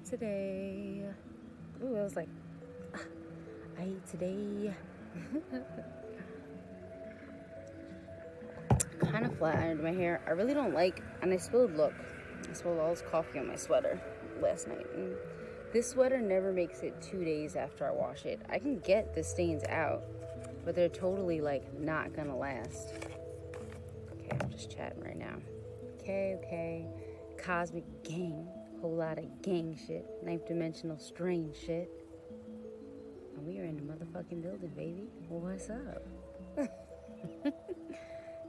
today. Ooh, I was like, I ate today. Kind of flat ironed my hair. I really don't like, and I spilled all this coffee on my sweater last night. And this sweater never makes it 2 days after I wash it. I can get the stains out, but they're totally like not gonna last. Okay, I'm just chatting right now. Okay. Cosmic gang. Whole lot of gang shit. 9th dimensional strange shit. And we are in the motherfucking building, baby. What's up?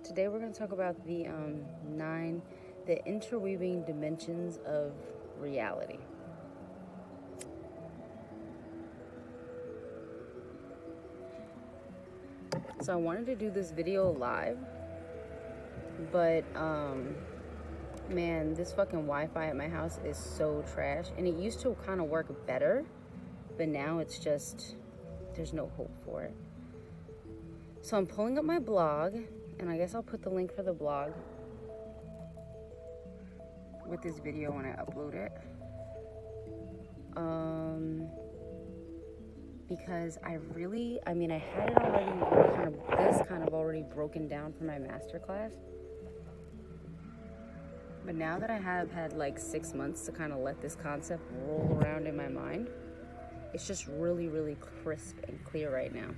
Today we're going to talk about the interweaving dimensions of reality. So I wanted to do this video live, but man, this fucking Wi-Fi at my house is so trash, and it used to kind of work better, but now it's just, there's no hope for it. So I'm pulling up my blog, and I guess I'll put the link for the blog with this video when I upload it. Because I had it already kind of already broken down for my masterclass. But now that I have had like 6 months to kind of let this concept roll around in my mind, it's just really, really crisp and clear right now.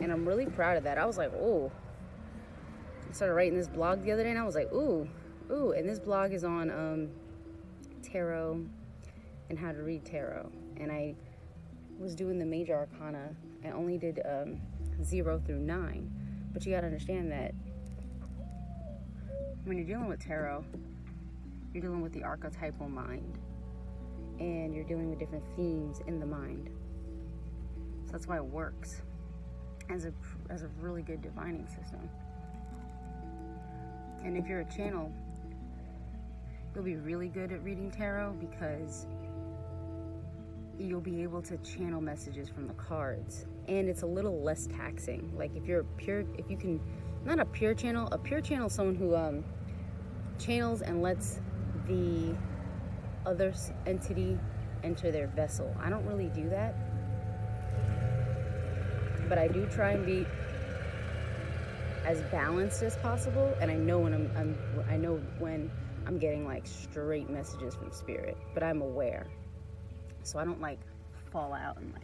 And I'm really proud of that. I was like, ooh. I started writing this blog the other day, and I was like, ooh. And this blog is on tarot and how to read tarot. And I was doing the major arcana. I only did 0 through 9. But you gotta understand that when you're dealing with tarot, you're dealing with the archetypal mind. And you're dealing with different themes in the mind. So that's why it works as a really good divining system. And if you're a channel, you'll be really good at reading tarot because you'll be able to channel messages from the cards, and it's a little less taxing. Like not a pure channel is someone who channels and lets the other entity enter their vessel. I don't really do that, but I do try and be as balanced as possible, and I know when I'm getting like straight messages from spirit, but I'm aware, so I don't like fall out and like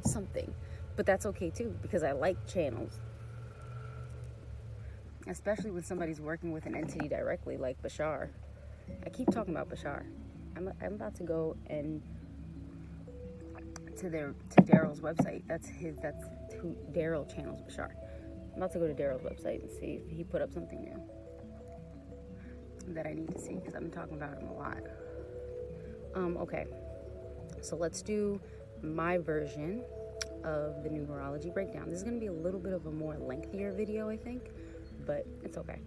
something. But that's okay too, because I like channels, especially when somebody's working with an entity directly, like Bashar. I keep talking about Bashar. I'm about to go and to Daryl's website. That's who Daryl channels Bashar. I'm about to go to Daryl's website and see if he put up something new that I need to see, because I've been talking about him a lot. Okay, so let's do my version of the numerology breakdown. This is going to be a little bit of a more lengthier video, I think, but it's okay.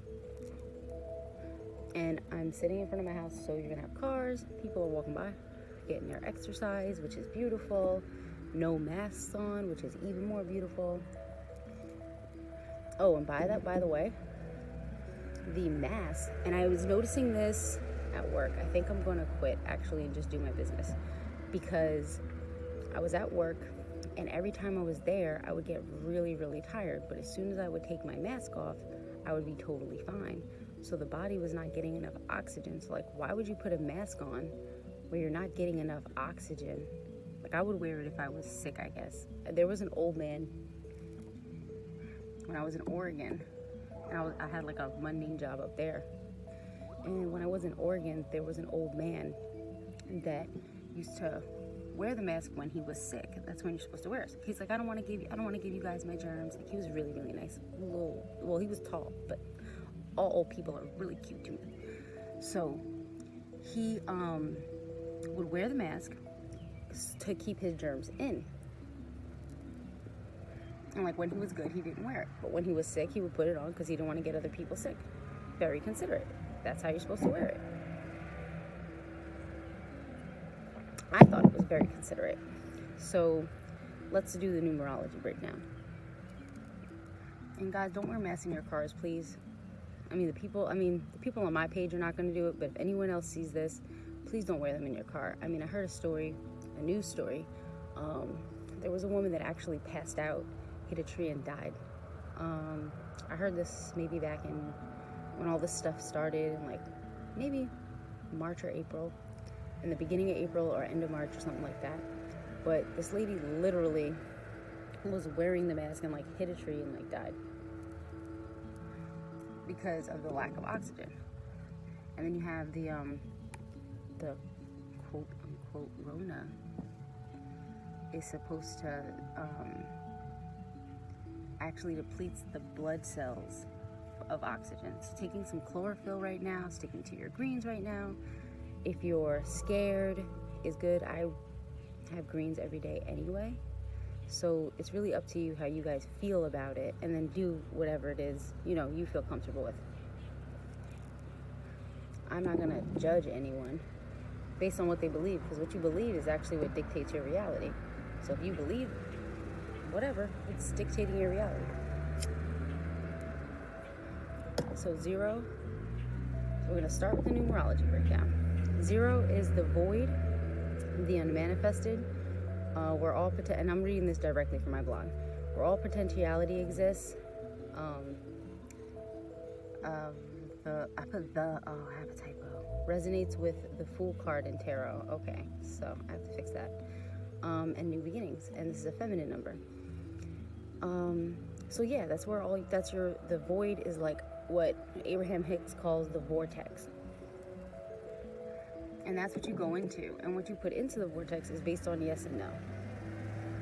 And I'm sitting in front of my house, so you're going to have cars, people are walking by, getting their exercise, which is beautiful. No masks on, which is even more beautiful. Oh, and by the way, the mask, and I was noticing this at work. I think I'm going to quit actually and just do my business, because I was at work, and every time I was there, I would get really, really tired. But as soon as I would take my mask off, I would be totally fine. So the body was not getting enough oxygen. So like, why would you put a mask on where you're not getting enough oxygen? Like, I would wear it if I was sick, I guess. There was an old man when I was in Oregon, and I had like a mundane job up there. And when I was in Oregon, there was an old man that used to wear the mask when he was sick. That's when you're supposed to wear it. He's like, I don't want to give you guys my germs. Like, he was really, really nice. Well, he was tall, but all old people are really cute to me. So he would wear the mask to keep his germs in. And like, when he was good, he didn't wear it. But when he was sick, he would put it on because he didn't want to get other people sick. Very considerate. That's how you're supposed to wear it. I thought it was very considerate. So let's do the numerology breakdown. And guys, don't wear masks in your cars, please. the people on my page are not going to do it, but if anyone else sees this, please don't wear them in your car. I heard a news story. There was a woman that actually passed out, hit a tree, and died. I heard this maybe back in when all this stuff started, in like maybe March or April, in the beginning of April or end of March or something like that. But this lady literally was wearing the mask and like hit a tree and like died because of the lack of oxygen. And then you have the quote unquote Rona is supposed to actually depletes the blood cells of oxygen. So taking some chlorophyll right now, sticking to your greens right now. If you're scared is good. I have greens every day anyway. So it's really up to you how you guys feel about it, and then do whatever it is, you feel comfortable with. I'm not gonna judge anyone based on what they believe, because what you believe is actually what dictates your reality. So if you believe whatever, it's dictating your reality. So 0, we're gonna start with the numerology breakdown. 0 is the void, the unmanifested. We're all and I'm reading this directly from my blog. Where all potentiality exists. I have a typo. Resonates with the Fool card in tarot. Okay, so I have to fix that. And new beginnings, and this is a feminine number. So yeah, the void is like what Abraham Hicks calls the vortex. And that's what you go into, and what you put into the vortex is based on yes and no.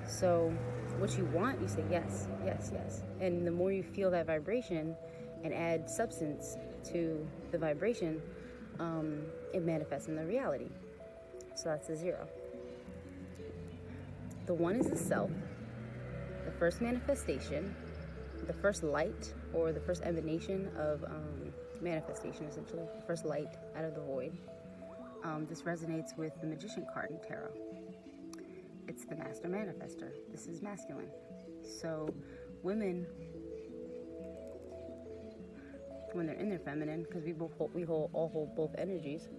So what you want, you say yes, yes, yes. And the more you feel that vibration and add substance to the vibration, it manifests in the reality. So that's the 0. The 1 is the self, the first manifestation, the first light, or the first emanation of manifestation, essentially, the first light out of the void. This resonates with the Magician card in tarot. It's the master manifester. This is masculine. So women, when they're in their feminine, because we all hold both energies,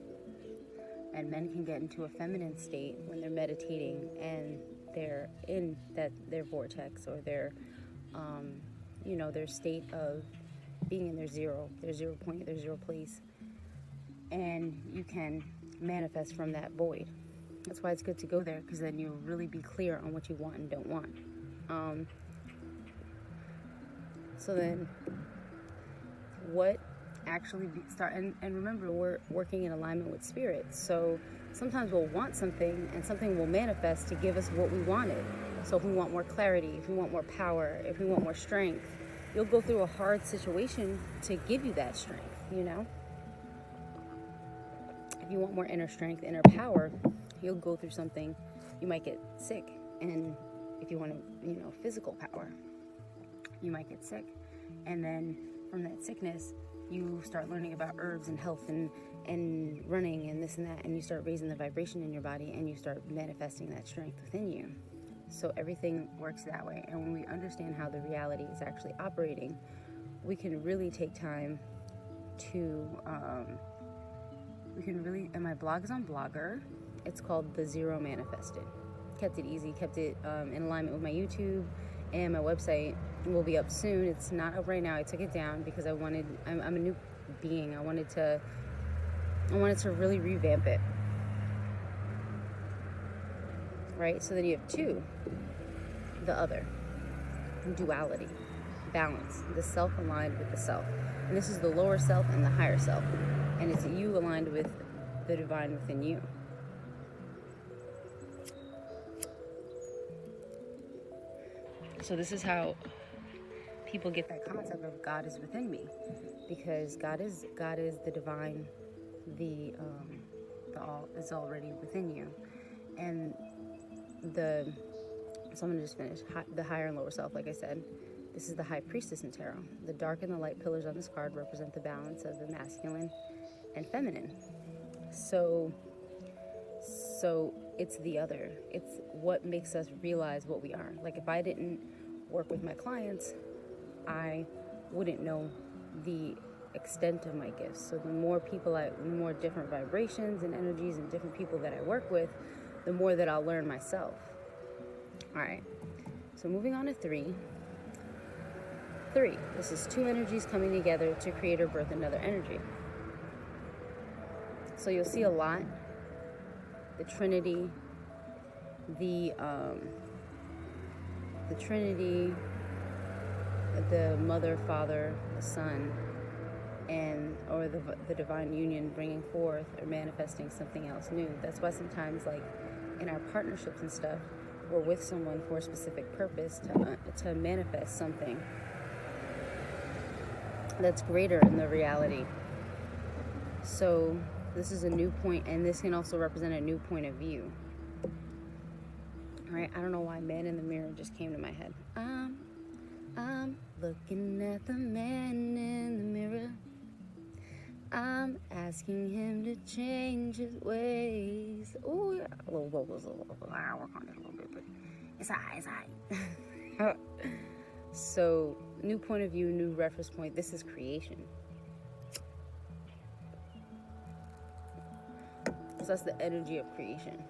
and men can get into a feminine state when they're meditating and they're in their vortex, or their state of being in their zero point, their zero place, and you can manifest from that void. That's why it's good to go there, because then you'll really be clear on what you want and don't want. So then what actually and remember, we're working in alignment with spirit. So sometimes we'll want something, and something will manifest to give us what we wanted. So if we want more clarity, if we want more power, if we want more strength, you'll go through a hard situation to give you that strength, If you want more inner strength, inner power, you'll go through something. You might get sick. And if you want physical power, you might get sick. And then from that sickness, you start learning about herbs and health and running and this and that, and you start raising the vibration in your body, and you start manifesting that strength within you. So everything works that way. And when we understand how the reality is actually operating, we can really take time to, and my blog is on Blogger. It's called The Zero Manifested. Kept it easy, kept it in alignment with my YouTube, and my website will be up soon. It's not up right now. I took it down because I'm a new being. I wanted to really revamp it. Right? So then you have 2, the other, duality, balance, the self aligned with the self. And this is the lower self and the higher self. And it's you aligned with the divine within you. So this is how people get that concept of God is within me, because God is the divine, the all is already within you, and so I'm gonna just finish the higher and lower self. Like I said, this is the High Priestess in tarot. The dark and the light pillars on this card represent the balance of the masculine and feminine. So it's the other. It's what makes us realize what we are. Like, if I didn't work with my clients, I wouldn't know the extent of my gifts. So the more different vibrations and energies and different people that I work with, the more that I'll learn myself. All right. So moving on to 3. 3. This is 2 energies coming together to create or birth another energy. So you'll see a lot. The Trinity, the Mother, Father, the Son, or the divine union bringing forth or manifesting something else new. That's why sometimes, like in our partnerships and stuff, we're with someone for a specific purpose to manifest something that's greater in the reality. So this is a new point, and this can also represent a new point of view. All right, I don't know why Man in the Mirror just came to my head. I'm looking at the man in the mirror. I'm asking him to change his ways. Oh, yeah. A little vocals, I'll work on it a little bit, but it's alright. So, new point of view, new reference point. This is creation. So that's the energy of creation.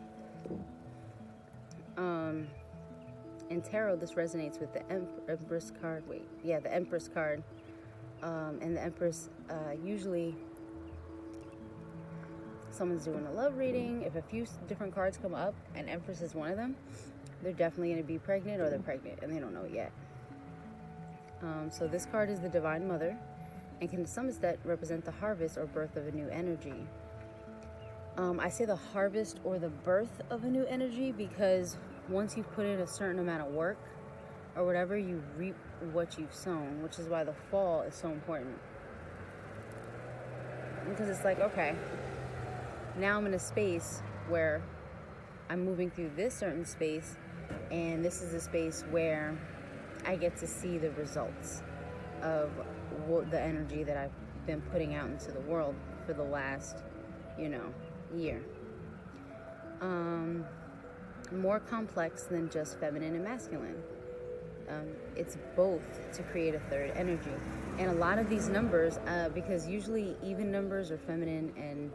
In tarot, this resonates with the Empress card. The Empress card. And the Empress, usually someone's doing a love reading. If a few different cards come up and Empress is one of them, they're definitely going to be pregnant, or they're pregnant and they don't know it yet. So this card is the Divine Mother, and can to some extent represent the harvest or birth of a new energy. I say the harvest or the birth of a new energy because once you've put in a certain amount of work or whatever, you reap what you've sown, which is why the fall is so important. Because it's like, okay, now I'm in a space where I'm moving through this certain space, and this is a space where I get to see the results of the energy that I've been putting out into the world for the last, year. More complex than just feminine and masculine. It's both to create a third energy. And a lot of these numbers, because usually even numbers are feminine and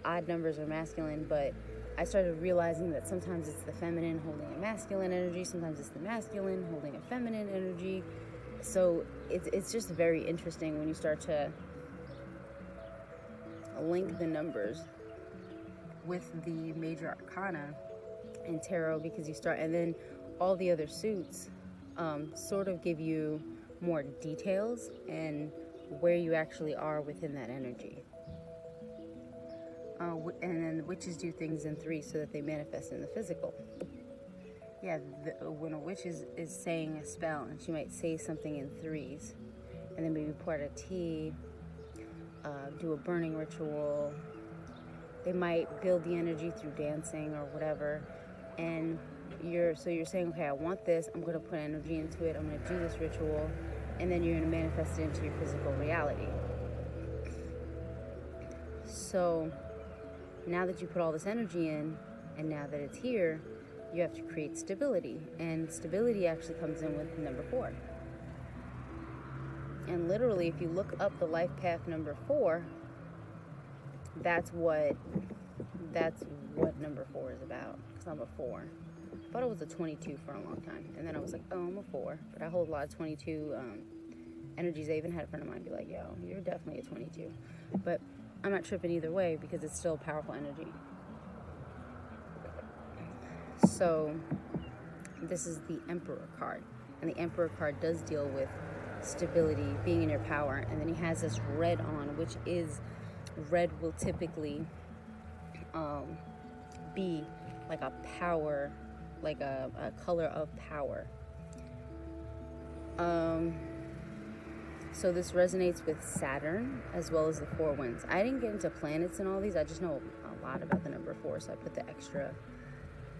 odd numbers are masculine, but I started realizing that sometimes it's the feminine holding a masculine energy, sometimes it's the masculine holding a feminine energy. So it's just very interesting when you start to link the numbers with the major arcana in tarot, because you start, and then all the other suits sort of give you more details and where you actually are within that energy. And then the witches do things in 3 so that they manifest in the physical. Yeah, when a witch is saying a spell, and she might say something in 3s, and then maybe pour out a tea, do a burning ritual. They might build the energy through dancing or whatever, and you're saying, okay, I want this, I'm going to put energy into it, I'm going to do this ritual, and then you're going to manifest it into your physical reality. So now that you put all this energy in, and now that it's here, you have to create stability, and stability actually comes in with number 4. And literally, if you look up the life path number 4, that's what number 4 is about, because I'm a 4. I thought it was a 22 for a long time, and then I was like, oh, I'm a 4, but I hold a lot of 22 energies. I even had a friend of mine be like, yo, you're definitely a 22, but I'm not tripping either way because it's still powerful energy. So this is the Emperor card, and the Emperor card does deal with stability, being in your power, and then he has this red on, which is, red will typically be like a power, like a color of power. So this resonates with Saturn as well as the 4 winds. I didn't get into planets and all these, I just know a lot about the number 4, so I put the extra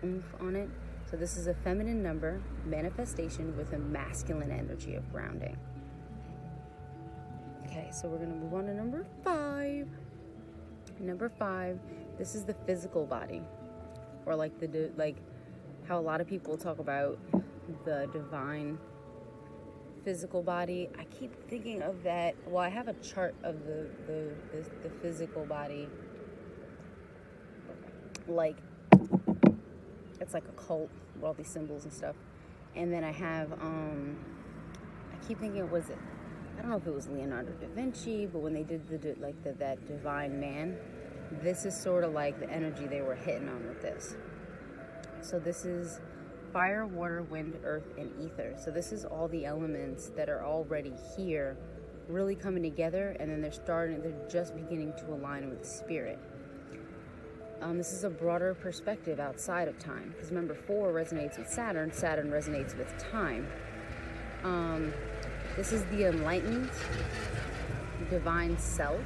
oomph on it. So this is a feminine number, manifestation with a masculine energy of grounding. Okay, so we're going to move on to number 5. Number 5, this is the physical body, or like how a lot of people talk about the divine physical body. I keep thinking of that. Well, I have a chart of the physical body. Like, it's like a cult with all these symbols and stuff. And then I have, I keep thinking, was it, I don't know if it was Leonardo da Vinci, but when they did that divine man, this is sort of like the energy they were hitting on with this. So this is fire, water, wind, earth, and ether. So this is all the elements that are already here, really coming together, and then they're just beginning to align with spirit. This is a broader perspective outside of time, because remember, 4 resonates with Saturn. Saturn resonates with time. This is the enlightened divine self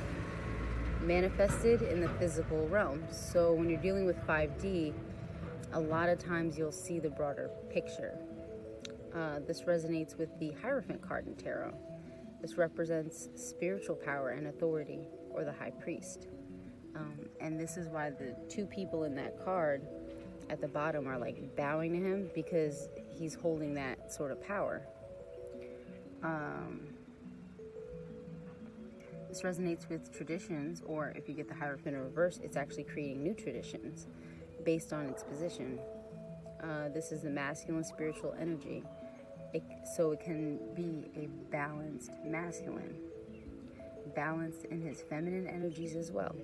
manifested in the physical realm. So when you're dealing with 5D, a lot of times you'll see the broader picture. This resonates with the Hierophant card in tarot. This represents spiritual power and authority, or the high priest. And this is why the 2 people in that card at the bottom are like bowing to him, because he's holding that sort of power. This resonates with traditions, or if you get the Hierophant in reverse, it's actually creating new traditions based on its position. This is the masculine spiritual energy. So it can be a balanced masculine, balanced in his feminine energies as well,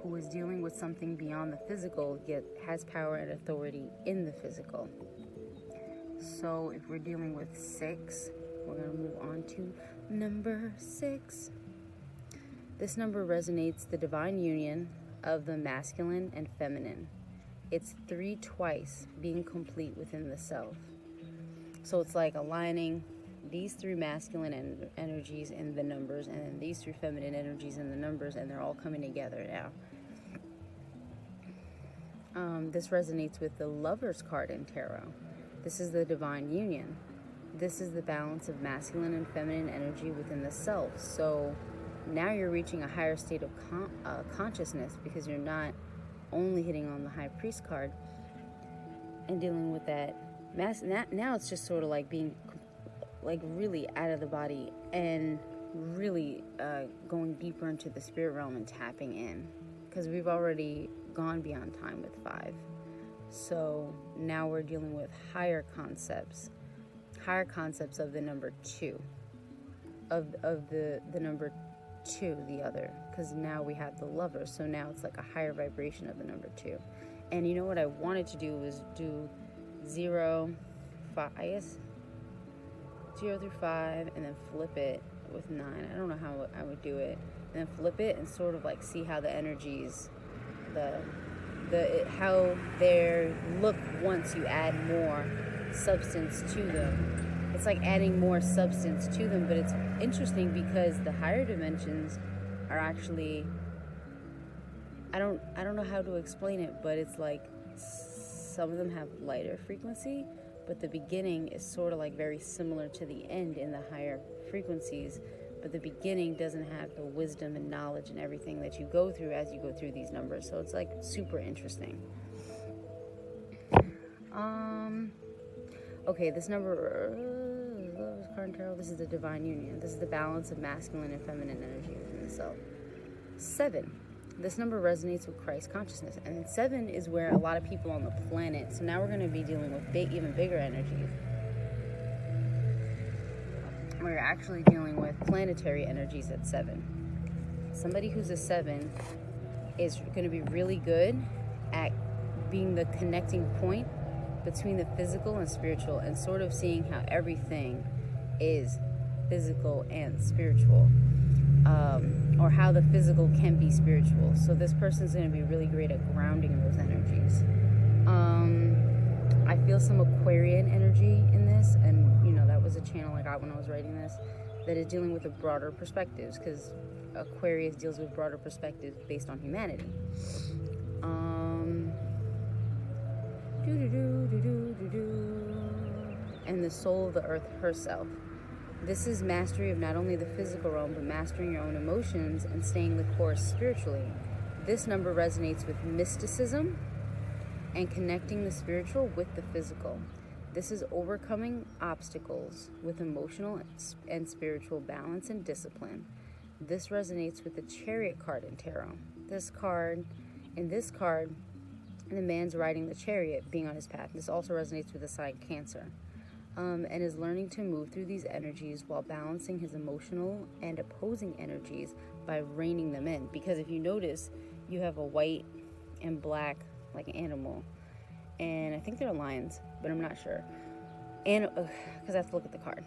who is dealing with something beyond the physical, yet has power and authority in the physical. So if we're dealing with 6, we're going to move on to number 6. This number resonates the divine union of the masculine and feminine. It's 3 twice being complete within the self. So it's like aligning these 3 masculine energies in the numbers, and then these 3 feminine energies in the numbers, and they're all coming together now. This resonates with the Lover's card in tarot. This is the divine union. This is the balance of masculine and feminine energy within the self. So now you're reaching a higher state of consciousness, because you're not only hitting on the High Priest card and dealing with that now it's just sort of like being like really out of the body and really going deeper into the spirit realm and tapping in, because we've already gone beyond time with 5. So now we're dealing with higher concepts of the number 2, of the number 2, the other, because now we have the Lover. So now it's like a higher vibration of the number 2. And you know what I wanted to do was do 0 through 5, and then flip it with 9. I don't know how I would do it. And then flip it and sort of like see how the energies, how they look once you add more substance to them. It's like adding more substance to them, but it's interesting because the higher dimensions are actually, I don't know how to explain it, but it's like some of them have lighter frequency, but the beginning is sort of like very similar to the end in the higher frequencies, but the beginning doesn't have the wisdom and knowledge and everything that you go through as you go through these numbers. So it's like super interesting. Okay, this number, this is the divine union. This is the balance of masculine and feminine energy within the self. 7. This number resonates with Christ consciousness. And 7 is where a lot of people on the planet, so now we're going to be dealing with even bigger energies. We're actually dealing with planetary energies at 7. Somebody who's a 7 is going to be really good at being the connecting point between the physical and spiritual, and sort of seeing how everything is physical and spiritual, or how the physical can be spiritual. So this person's going to be really great at grounding those energies. I feel some Aquarian energy in this, and that was a channel I got when I was writing this, that is dealing with the broader perspectives, because Aquarius deals with broader perspectives based on humanity. And the soul of the earth herself. This is mastery of not only the physical realm, but mastering your own emotions and staying the course spiritually. This number resonates with mysticism and connecting the spiritual with the physical. This is overcoming obstacles with emotional and spiritual balance and discipline. This resonates with the Chariot card in tarot. In this card, the man's riding the chariot, being on his path. This also resonates with the sign Cancer, and is learning to move through these energies while balancing his emotional and opposing energies by reining them in. Because if you notice, you have a white and black like animal, and I think they're lions, but I'm not sure. And because I have to look at the card.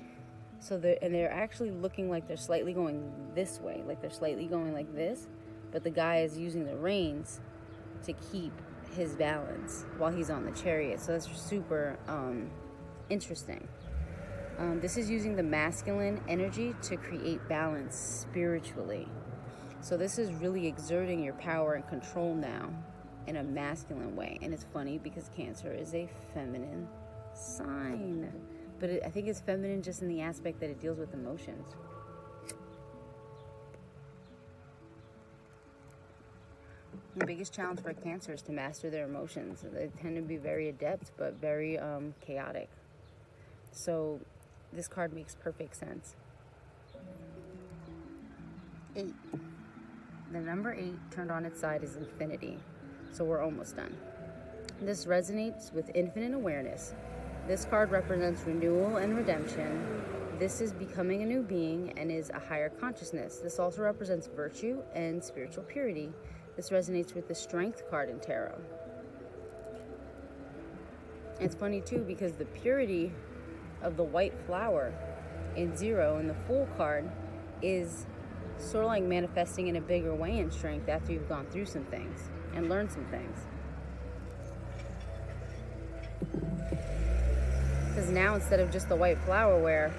So they're actually looking like they're slightly going this way, like they're slightly going like this, but the guy is using the reins to keep his balance while he's on the chariot. So that's super interesting. This is using the masculine energy to create balance spiritually. So this is really exerting your power and control now in a masculine way. And it's funny because Cancer is a feminine sign, but I think it's feminine just in the aspect that it deals with emotions. The biggest challenge for Cancer is to master their emotions. They tend to be very adept, but very chaotic. So this card makes perfect sense. 8. The number 8 turned on its side is infinity. So we're almost done. This resonates with infinite awareness. This card represents renewal and redemption. This is becoming a new being and is a higher consciousness. This also represents virtue and spiritual purity. This resonates with the Strength card in tarot. It's funny too because the purity of the white flower in 0 and the Fool card is sort of like manifesting in a bigger way in strength after you've gone through some things and learned some things. Because now instead of just the white flower where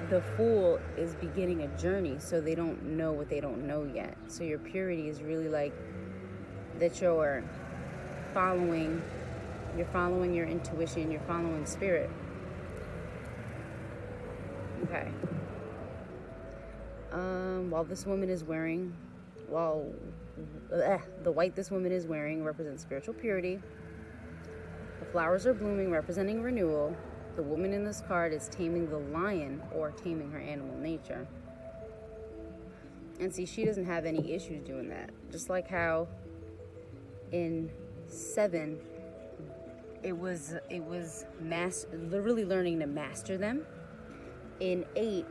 the Fool is beginning a journey, so they don't know what they don't know yet. So your purity is really like that you're following your intuition, you're following spirit. Okay. While this woman is wearing, the white this woman is wearing represents spiritual purity. The flowers are blooming, representing renewal. The woman in this card is taming the lion or taming her animal nature. And see, she doesn't have any issues doing that. Just like how in 7, it was literally learning to master them. In 8,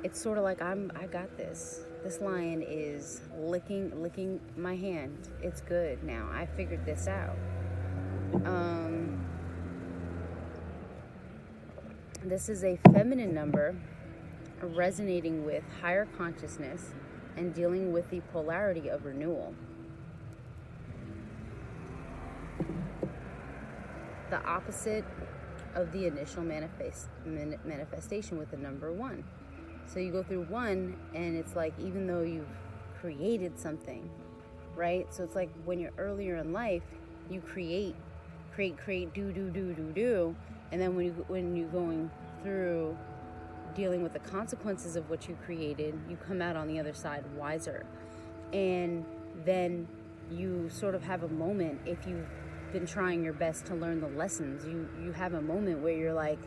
it's sort of like I got this. This lion is licking my hand. It's good now. I figured this out. This is a feminine number resonating with higher consciousness and dealing with the polarity of renewal. The opposite of the initial manifestation with the number 1. So you go through 1 and it's like, even though you've created something, right? So it's like when you're earlier in life, you create, do. And then when you're going through dealing with the consequences of what you created, you come out on the other side wiser. And then you sort of have a moment, if you've been trying your best to learn the lessons, you have a moment where you're like,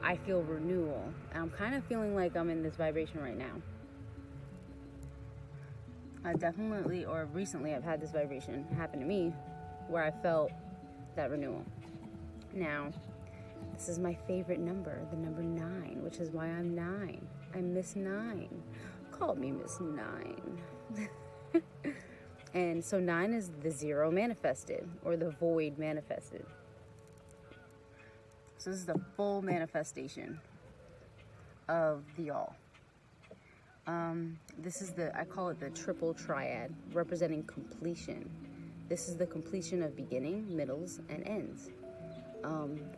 I feel renewal. And I'm kind of feeling like I'm in this vibration right now. Recently I've had this vibration happen to me where I felt that renewal. Now, this is my favorite number, the number 9, which is why I'm 9. I'm Miss 9. Call me Miss 9. And so 9 is the 0 manifested, or the void manifested. So this is the full manifestation of the all. This is I call it the triple triad, representing completion. This is the completion of beginning, middles, and ends.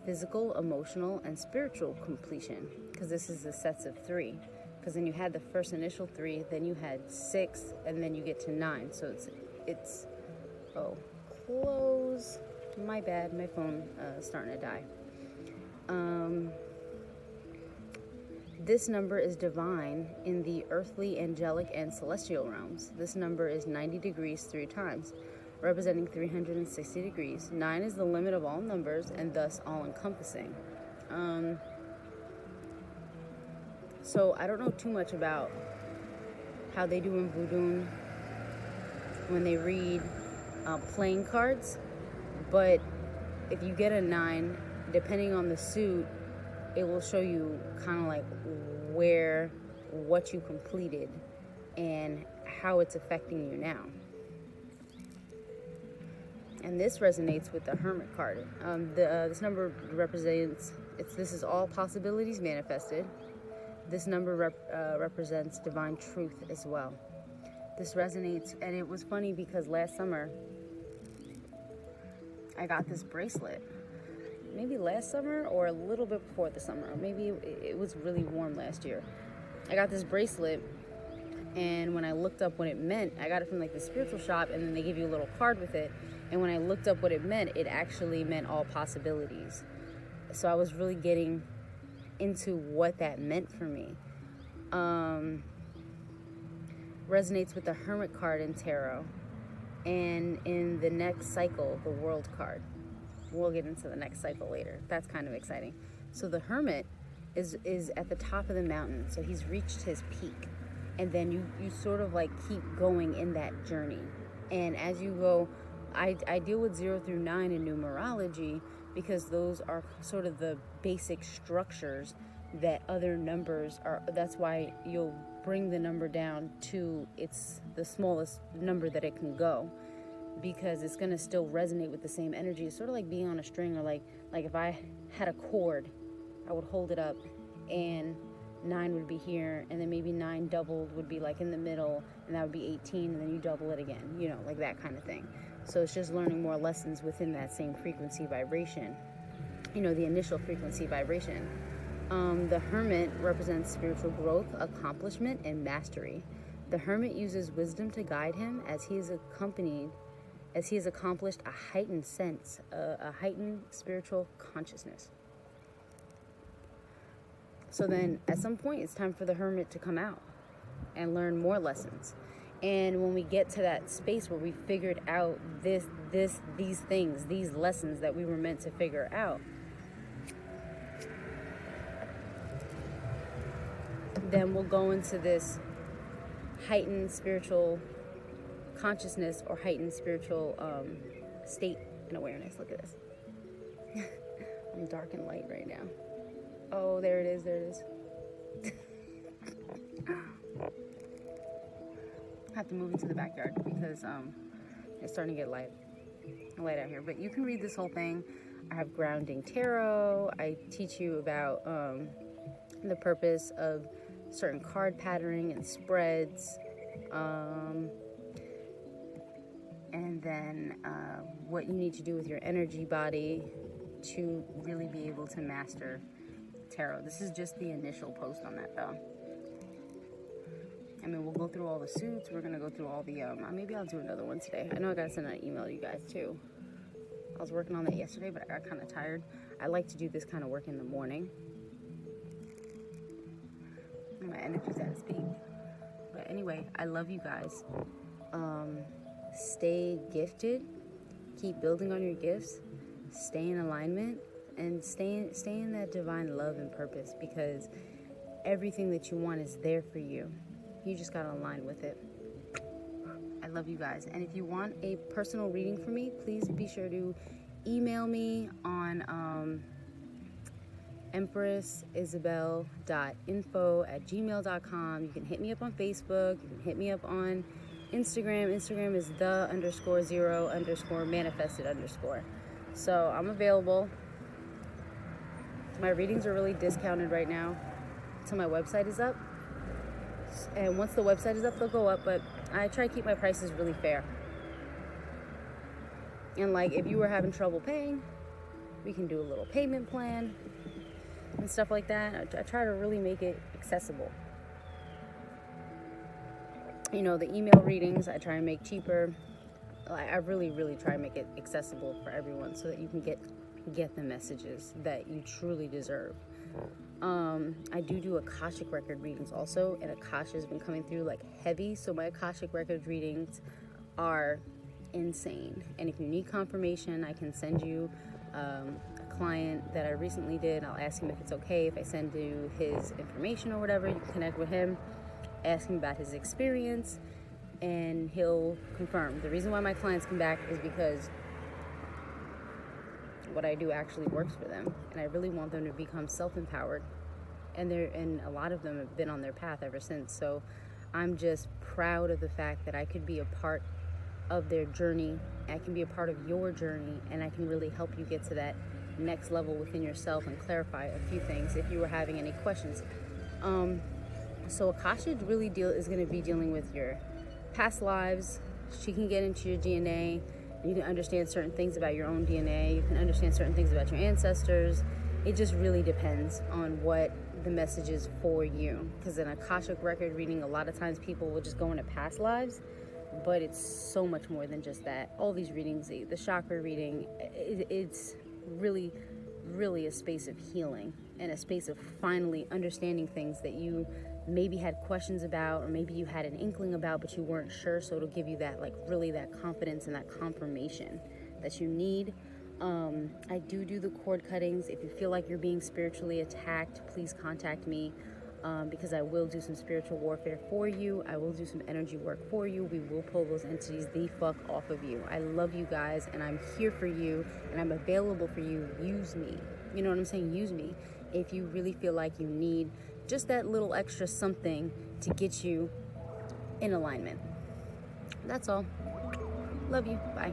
Physical, emotional, and spiritual completion, because this is the sets of 3. Because then you had the first initial 3, then you had 6, and then you get to 9. So it's close. My bad, my phone is starting to die. This number is divine in the earthly, angelic, and celestial realms. This number is 90 degrees 3 times, representing 360 degrees. 9 is the limit of all numbers and thus all-encompassing. So I don't know too much about how they do in voodoo when they read playing cards, but if you get a 9, depending on the suit, it will show you kind of like what you completed and how it's affecting you now. And this resonates with the Hermit card. This number represents, this is all possibilities manifested. This number represents divine truth as well. This resonates, and it was funny because last summer, I got this bracelet. Maybe last summer or a little bit before the summer. Or maybe it was really warm last year. I got this bracelet, and when I looked up what it meant, I got it from like the spiritual shop, and then they give you a little card with it. And when I looked up what it meant, it actually meant all possibilities. So I was really getting into what that meant for me. Resonates with the Hermit card in tarot, and in the next cycle, the World card. We'll get into the next cycle later. That's kind of exciting. So the Hermit is at the top of the mountain, so he's reached his peak, and then you sort of like keep going in that journey. And as you go, I deal with 0 through 9 in numerology because those are sort of the basic structures that other numbers are. That's why you'll bring the number down to it's the smallest number that it can go, because it's going to still resonate with the same energy. It's sort of like being on a string, or like if I had a cord, I would hold it up and 9 would be here, and then maybe 9 doubled would be like in the middle, and that would be 18, and then you double it again, you know, like that kind of thing. So it's just learning more lessons within that same frequency vibration, you know, the initial frequency vibration. The Hermit represents spiritual growth, accomplishment, and mastery. The Hermit uses wisdom to guide him as he has accomplished a heightened sense, a heightened spiritual consciousness. So then at some point it's time for the Hermit to come out and learn more lessons. And when we get to that space where we figured out these things, these lessons that we were meant to figure out, then we'll go into this heightened spiritual consciousness or heightened spiritual state and awareness. Look at this. I'm dark and light right now. Oh, there it is. I have to move into the backyard because it's starting to get light out here. But you can read this whole thing. I have grounding tarot. I teach you about the purpose of certain card patterning and spreads, and then what you need to do with your energy body to really be able to master tarot. This is just the initial post on that, though. I mean, we'll go through all the suits. We're going to go through all the, maybe I'll do another one today. I know I got to send an email to you guys, too. I was working on that yesterday, but I got kind of tired. I like to do this kind of work in the morning. My energy's at its peak. But anyway, I love you guys. Stay gifted. Keep building on your gifts. Stay in alignment. And stay in that divine love and purpose, because everything that you want is there for you. You just gotta align with it. I love you guys. And if you want a personal reading from me, please be sure to email me on Empressisabel.info@gmail.com. You can hit me up on Facebook. You can hit me up on Instagram. Instagram is the_0_manifested_. So I'm available. My readings are really discounted right now until my website is up. And once the website is up, they'll go up, but I try to keep my prices really fair. And like, if you were having trouble paying, we can do a little payment plan and stuff like that. I try to really make it accessible. You know, the email readings I try and make cheaper. I really, really try and make it accessible for everyone so that you can get the messages that you truly deserve. I do Akashic record readings also, and Akasha has been coming through like heavy, so my Akashic record readings are insane. And if you need confirmation, I can send you a client that I recently did. I'll ask him if it's okay if I send you his information or whatever. You can connect with him, ask him about his experience, and he'll confirm. The reason why my clients come back is because what I do actually works for them, and I really want them to become self-empowered, and a lot of them have been on their path ever since. So I'm just proud of the fact that I could be a part of their journey. I can be a part of your journey, and I can really help you get to that next level within yourself and clarify a few things if you were having any questions. So Akasha really is going to be dealing with your past lives. She can get into your DNA. You can understand certain things about your own DNA. You can understand certain things about your ancestors. It just really depends on what the message is for you. Because an Akashic record reading, a lot of times people will just go into past lives, but it's so much more than just that. All these readings, the chakra reading, it's really, really a space of healing and a space of finally understanding things that you maybe had questions about, or maybe you had an inkling about, but you weren't sure. So it'll give you that, like, really that confidence and that confirmation that you need. I do the cord cuttings. If you feel like you're being spiritually attacked, please contact me, because I will do some spiritual warfare for you. I will do some energy work for you. We will pull those entities the fuck off of you. I love you guys, and I'm here for you, and I'm available for you. Use me. You know what I'm saying? Use me if you really feel like you need just that little extra something to get you in alignment. That's all. Love you. Bye.